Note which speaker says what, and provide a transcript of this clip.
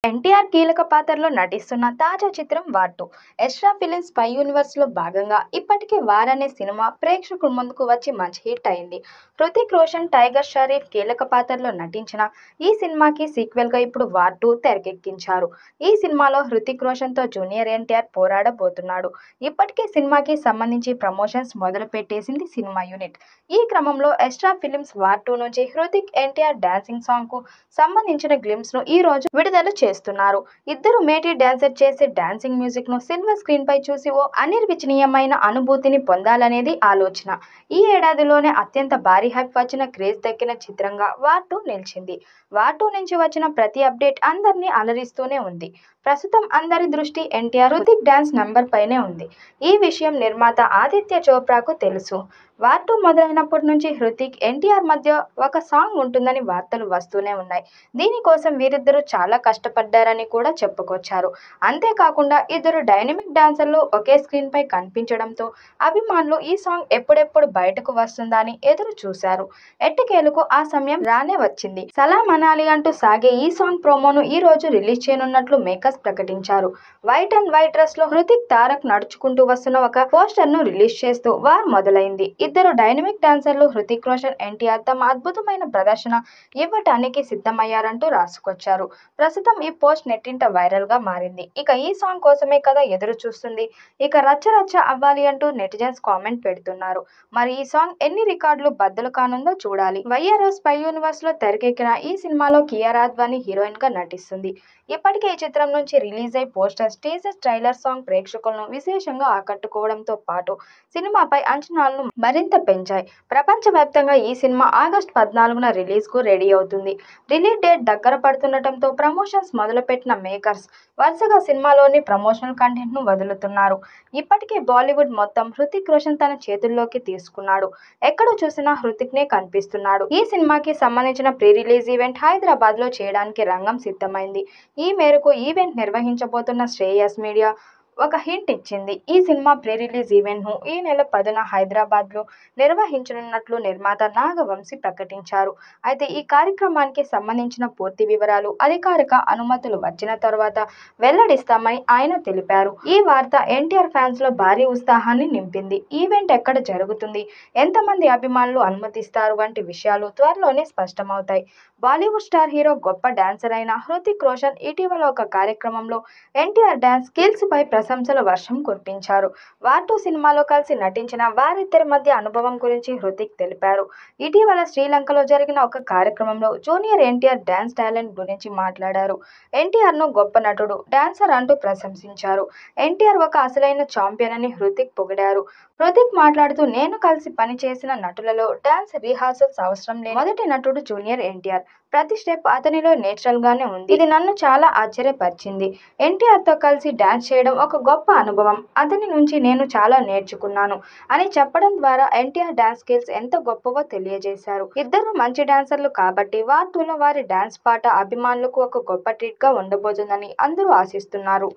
Speaker 1: ఎన్టీఆర్ కీలక పాత్రలో నటిస్తున్న తాజా చిత్రం వార్ 2. ఎస్రా ఫిలిమ్స్ స్పై యూనివర్స్లో భాగంగా ఇప్పటికే వార్ అనే సినిమా ప్రేక్షకుల ముందుకు వచ్చి మంచి హిట్ అయింది. హృతిక్ రోషన్, టైగర్ షరీఫ్ కీలక పాత్రలో నటించిన ఈ సినిమాకి సీక్వెల్గా ఇప్పుడు వార్ 2 తెరకెక్కించారు. ఈ సినిమాలో హృతిక్ రోషన్తో జూనియర్ ఎన్టీఆర్ పోరాడబోతున్నాడు. ఇప్పటికే సినిమాకి సంబంధించి ప్రమోషన్స్ మొదలు పెట్టేసింది సినిమా యూనిట్. ఈ క్రమంలో ఎస్రా ఫిలిమ్స్ వార్ 2 నుంచి హృతిక్ ఎన్టీఆర్ డాన్సింగ్ సాంగ్కు సంబంధించిన గ్లిమ్స్ను ఈ రోజు విడుదల చేస్తున్నారు. ఇద్దరు మేటీ డాన్సర్ చేసే డాన్సింగ్ మ్యూజిక్ ను సిల్వర్ స్క్రీన్ పై చూసి ఓ అనిర్వచనీయమైన అనుభూతిని పొందాలనేది ఆలోచన. ఈ ఏడాదిలోనే అత్యంత భారీ హైప్ వచ్చిన క్రేజ్ దక్కిన చిత్రంగా వార్ 2 నిలిచింది. వార్ 2 నుంచి వచ్చిన ప్రతి అప్డేట్ అందరినీ అలరిస్తూనే ఉంది. ప్రస్తుతం అందరి దృష్టి ఎన్టీఆర్ హృతిక్ డాన్స్ నంబర్ పైనే ఉంది. ఈ విషయం నిర్మాత ఆదిత్య చోప్రాకు తెలుసు. వార్ 2 మొదలైనప్పటి నుంచి హృతిక్, ఎన్టీఆర్ మధ్య ఒక సాంగ్ ఉంటుందని వార్తలు వస్తూనే ఉన్నాయి. దీనికోసం వీరిద్దరూ చాలా కష్టపడ్డారని కూడా చెప్పుకొచ్చారు. అంతేకాకుండా ఇద్దరు డైనమిక్ డాన్సర్లు ఒకే స్క్రీన్ పై కనిపించడంతో అభిమానులు ఈ సాంగ్ ఎప్పుడెప్పుడు బయటకు వస్తుందా అని ఎదురు చూశారు. ఎట్టకేలకు ఆ సమయం రానే వచ్చింది. సలాం అనాలి అంటూ సాగే ఈ సాంగ్ ప్రోమోను ఈ రోజు రిలీజ్ చేయనున్నట్లు మేకర్స్ ప్రకటించారు. వైట్ అండ్ వైట్ డ్రెస్ లో హృతిక్, తారక్ నడుచుకుంటూ వస్తున్న ఒక పోస్టర్ ను రిలీజ్ చేస్తూ వార్ మొదలైంది. ఇద్దరు డైనమిక్ డాన్సర్లు హృతిక్ రోషన్, ఎన్టీఆర్ తమ అద్భుతమైన ప్రదర్శన ఇవ్వటానికి సిద్ధమయ్యారంటూ రాసుకొచ్చారు. ప్రస్తుతం ఈ పోస్ట్ నెట్టింట వైరల్ గా మారింది. ఇక ఈ సాంగ్ కోసమే కదా ఎదురు చూస్తుంది. ఇక రచ్చ రచ్చ అవ్వాలి అంటూ నెటిజన్స్ కామెంట్ పెడుతున్నారు. మరి ఈ సాంగ్ ఎన్ని రికార్డులు బద్దలు కానుందో చూడాలి. వైఆర్ఓ స్పై యూనివర్స్ లో తెరకెక్కిన ఈ సినిమాలో కియారా అద్వానీ హీరోయిన్ గా నటిస్తుంది. ఇప్పటికే ఈ చిత్రం నుంచి రిలీజ్ అయి పోస్టర్స్, టీజర్, ట్రైలర్ సాంగ్ ప్రేక్షకులను విశేషంగా ఆకట్టుకోవడంతో పాటు సినిమాపై అంచనాలను మరింత పెంచాయి. ప్రపంచవ్యాప్తంగా ఈ సినిమా ఆగస్టు 14న రిలీజ్ కు రెడీ అవుతుంది. రిలీజ్ డేట్ దగ్గర పడుతుండటంతో ప్రమోషన్స్ మొదలుపెట్టిన మేకర్స్ వరుసగా సినిమాలోని ప్రమోషనల్ కంటెంట్ ను వదులుతున్నారు. ఇప్పటికే బాలీవుడ్ మొత్తం హృతిక్ రోషన్ తన చేతుల్లోకి తీసుకున్నాడు. ఎక్కడ చూసినా హృతిక్ నే కనిపిస్తున్నాడు. ఈ సినిమాకి సంబంధించిన ప్రీ రిలీజ్ ఈవెంట్ హైదరాబాద్ లో చేయడానికి రంగం సిద్ధమైంది. ఈ మేరకు ఈవెంట్ నిర్వహించబోతున్న శ్రేయస్ మీడియా ఒక హింట్ ఇచ్చింది. ఈ సినిమా ప్రీ రిలీజ్ ఈవెంట్ ను ఈ నెల 10న హైదరాబాద్ లో నిర్వహించనున్నట్లు నిర్మాత నాగవంశీ ప్రకటించారు. అయితే ఈ కార్యక్రమానికి సంబంధించిన పూర్తి వివరాలు అధికారిక అనుమతులు వచ్చిన తర్వాత వెల్లడిస్తామని ఆయన తెలిపారు. ఈ వార్త ఎన్టీఆర్ ఫ్యాన్స్ లో భారీ ఉత్సాహాన్ని నింపింది. ఈవెంట్ ఎక్కడ జరుగుతుంది, ఎంతమంది అభిమానులు అనుమతిస్తారు వంటి విషయాలు త్వరలోనే స్పష్టమవుతాయి. బాలీవుడ్ స్టార్ హీరో, గొప్ప డాన్సర్ అయిన హృతిక్ రోషన్ ఇటీవల ఒక కార్యక్రమంలో ఎన్టీఆర్ డాన్స్ స్కిల్స్ పై ప్రశంసల వర్షం కురిపించారు. వార్ 2 సినిమాలో కలిసి నటించిన వారిద్దరి మధ్య అనుభవం గురించి హృతిక్ తెలిపారు. ఇటీవల శ్రీలంకలో జరిగిన ఒక కార్యక్రమంలో జూనియర్ ఎన్టీఆర్ డాన్స్ టాలెంట్ గురించి మాట్లాడారు. ఎన్టీఆర్ ను గొప్ప నటుడు, డాన్సర్ అంటూ ప్రశంసించారు. ఎన్టీఆర్ ఒక అసలైన ఛాంపియన్ అని హృతిక్ పొగిడారు. హృతిక్ మాట్లాడుతూ, నేను కలిసి పనిచేసిన నటులలో డాన్స్ రిహార్సల్స్ అవసరం లేని మొదటి నటుడు జూనియర్ ఎన్టీఆర్. ప్రతి స్టెప్ అతనిలో నేచురల్ గానే ఉంది. ఇది నన్ను చాలా ఆశ్చర్యపరిచింది. ఎన్టీఆర్ తో కలిసి డాన్స్ చేయడం ఒక గొప్ప అనుభవం. అతని నుంచి నేను చాలా నేర్చుకున్నాను అని చెప్పడం ద్వారా ఎన్టీఆర్ డాన్స్ స్కిల్స్ ఎంత గొప్పవో తెలియజేశారు. ఇద్దరు మంచి డాన్సర్లు కాబట్టి వార్ 2లో వారి డాన్స్ పాట అభిమానులకు ఒక గొప్ప ట్రీట్ గా ఉండబోతుందని అందరూ ఆశిస్తున్నారు.